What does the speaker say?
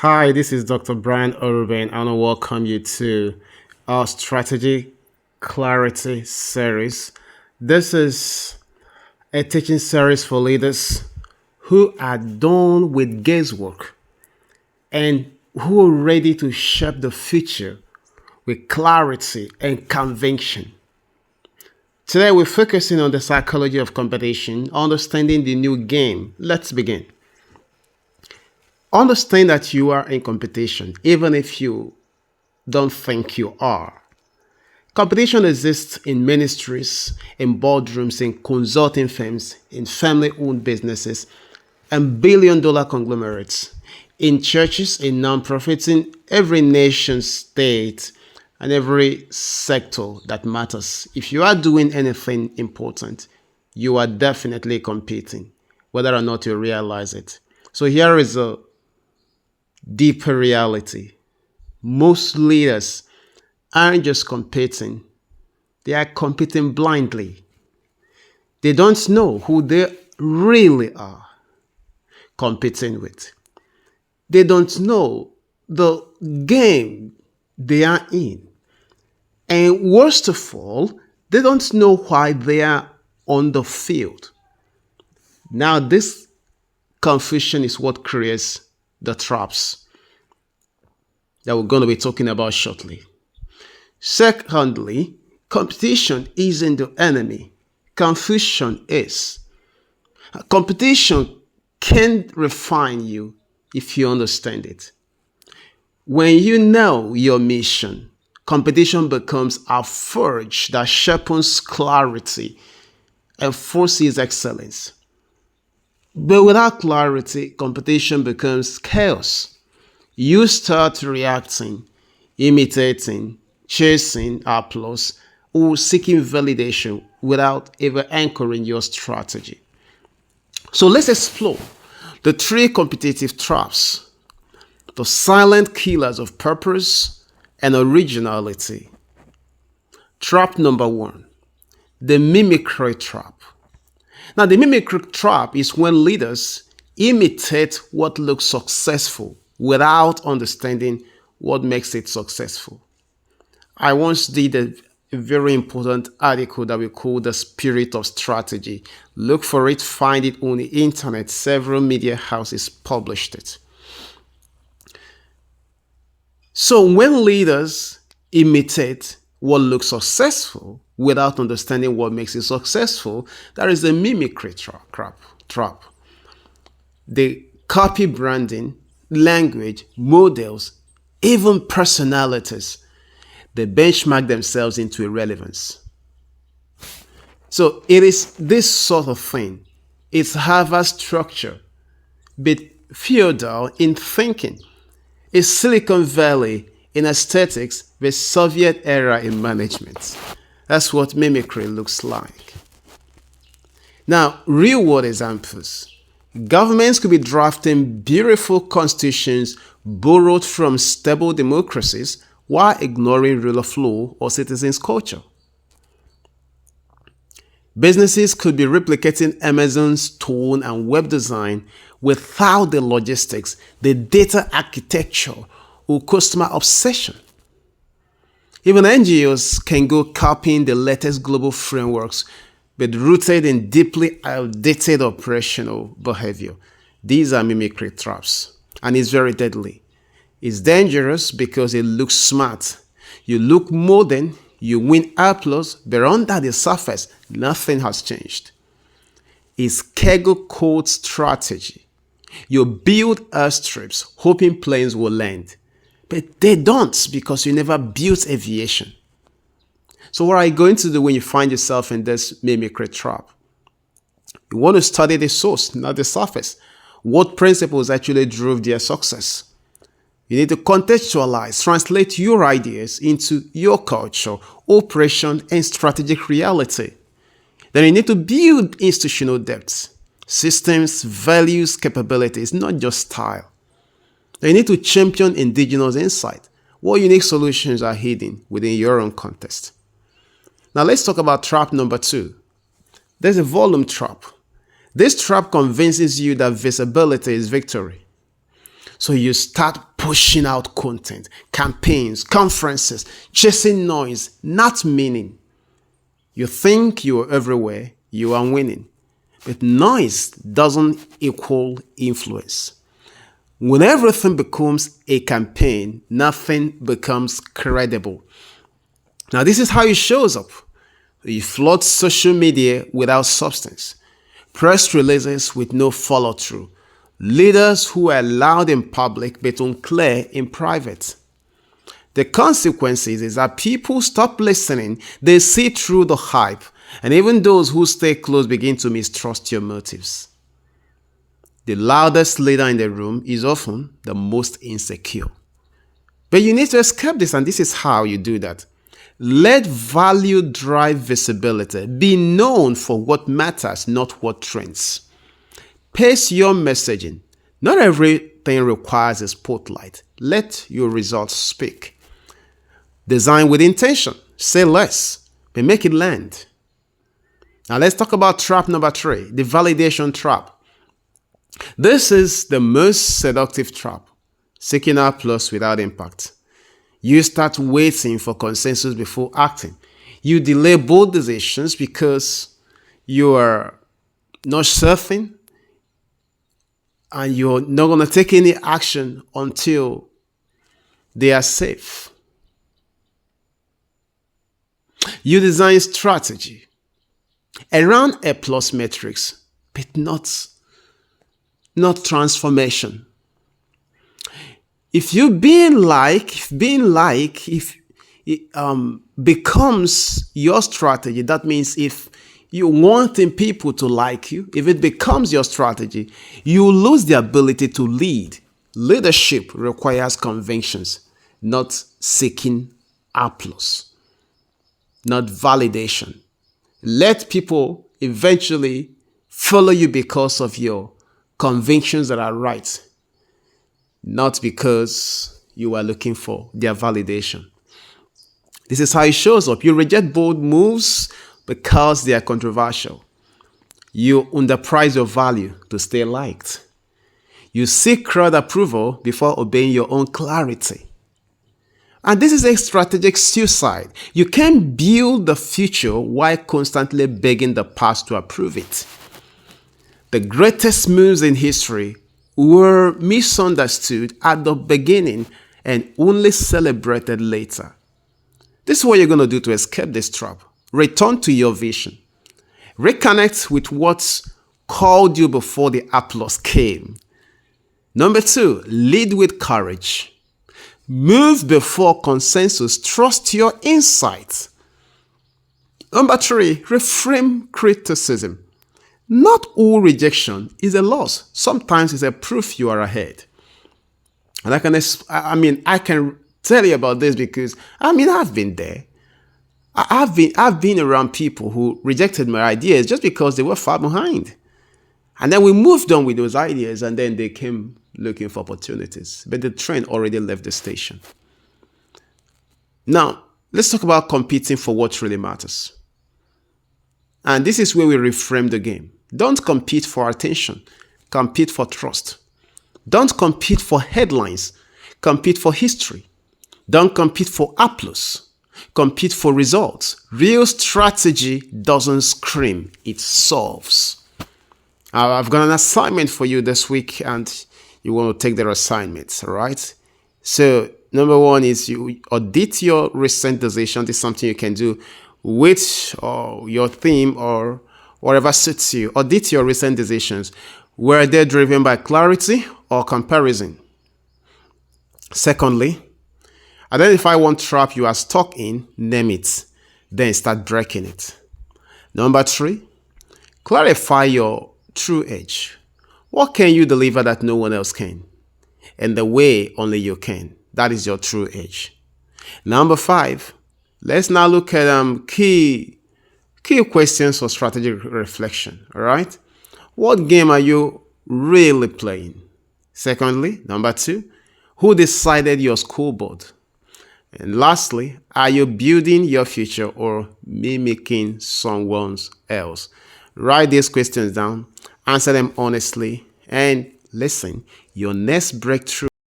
Hi, this is Dr. Brian Oruben. I want to welcome you to our Strategy Clarity series. This is a teaching series for leaders who are done with guesswork and who are ready to shape the future with clarity and conviction. Today, we're focusing on the psychology of competition, understanding the new game. Let's begin. Understand that you are in competition, even if you don't think you are. Competition exists in ministries, in boardrooms, in consulting firms, in family owned businesses, and billion-dollar conglomerates, in churches, in nonprofits, in every nation state, and every sector that matters. If you are doing anything important, you are definitely competing, whether or not you realize it. So here is a deeper reality. Most leaders aren't just competing, they are competing blindly. They don't know who they really are competing with. They don't know the game they are in. And worst of all, they don't know why they are on the field. Now, this confusion is what creates the traps that we're going to be talking about shortly. Secondly, competition isn't the enemy. Confusion is. Competition can refine you if you understand it. When you know your mission, competition becomes a forge that sharpens clarity and forces excellence. But without clarity, competition becomes chaos. You start reacting, imitating, chasing applause, or seeking validation without ever anchoring your strategy. So let's explore the three competitive traps, the silent killers of purpose and originality. Trap number one, the mimicry trap. Now, the mimicry trap is when leaders imitate what looks successful without understanding what makes it successful. I once did a very important article that we call The Spirit of Strategy. Look for it, find it on the internet. Several media houses published it. So when leaders imitate what looks successful without understanding what makes it successful, that is a mimicry trap. They copy branding, language, models, even personalities. They benchmark themselves into irrelevance. So it is this sort of thing. It's Harvard structure, but feudal in thinking. It's Silicon Valley in aesthetics, but Soviet era in management. That's what mimicry looks like. Now, real world examples. Governments could be drafting beautiful constitutions borrowed from stable democracies while ignoring rule of law or citizens' culture. Businesses could be replicating Amazon's tone and web design without the logistics, the data architecture, or customer obsession. Even NGOs can go copying the latest global frameworks, but rooted in deeply outdated operational behavior. These are mimicry traps, and it's very deadly. It's dangerous because it looks smart. You look modern, you win applause, but under the surface, nothing has changed. It's cargo code strategy. You build airstrips hoping planes will land, but they don't because you never built aviation. So what are you going to do when you find yourself in this mimicry trap? You want to study the source, not the surface. What principles actually drove their success? You need to contextualize, translate your ideas into your culture, operation, and strategic reality. Then you need to build institutional depth, systems, values, capabilities, not just style. Then you need to champion indigenous insight. What unique solutions are hidden within your own context? Now let's talk about trap number two. There's a volume trap. This trap convinces you that visibility is victory. So you start pushing out content, campaigns, conferences, chasing noise, not meaning. You think you are everywhere, you are winning. But noise doesn't equal influence. When everything becomes a campaign, nothing becomes credible. Now, this is how it shows up. You flood social media without substance, press releases with no follow through, leaders who are loud in public but unclear in private. The consequences is that people stop listening, they see through the hype, and even those who stay close begin to mistrust your motives. The loudest leader in the room is often the most insecure. But you need to escape this, and this is how you do that. Let value drive visibility. Be known for what matters, not what trends. Pace your messaging. Not everything requires a spotlight. Let your results speak. Design with intention. Say less, but make it land. Now let's talk about trap number 3, the validation trap. This is the most seductive trap. Seeking applause without impact. You start waiting for consensus before acting. You delay bold decisions because you are not certain and you're not going to take any action until they are safe. You design strategy around A+ metrics, but not transformation. If being like becomes your strategy, that means if you wanting people to like you, if it becomes your strategy, you lose the ability to lead. Leadership requires convictions, not seeking applause, not validation. Let people eventually follow you because of your convictions that are right, not because you are looking for their validation. This is how it shows up. You reject bold moves because they are controversial. You underprice your value to stay liked. You seek crowd approval before obeying your own clarity. And this is a strategic suicide. You can't build the future while constantly begging the past to approve it. The greatest moves in history were misunderstood at the beginning and only celebrated later. This is what you're going to do to escape this trap. Return to your vision. Reconnect with what called you before the applause came. Number 2, lead with courage. Move before consensus. Trust your insights. Number 3, reframe criticism. Not all rejection is a loss. Sometimes it's a proof you are ahead. And I can tell you about this because I've been there. I've been around people who rejected my ideas just because they were far behind. And then we moved on with those ideas and then they came looking for opportunities. But the train already left the station. Now, let's talk about competing for what really matters. And this is where we reframe the game. Don't compete for attention. Compete for trust. Don't compete for headlines. Compete for history. Don't compete for applause. Compete for results. Real strategy doesn't scream, it solves. I've got an assignment for you this week and you want to take their assignments, all right? So number 1 is you audit your recent decision. This is something you can do with your theme or whatever suits you. Audit your recent decisions. Were they driven by clarity or comparison? Secondly, identify one trap you are stuck in, name it, then start breaking it. Number 3, clarify your true edge. What can you deliver that no one else can? And the way only you can. That is your true edge. Number 5, let's now look at key questions for strategic reflection. All right. What game are you really playing? Secondly, number 2, who decided your school board? And lastly, are you building your future or mimicking someone else? Write these questions down, answer them honestly, and listen, your next breakthrough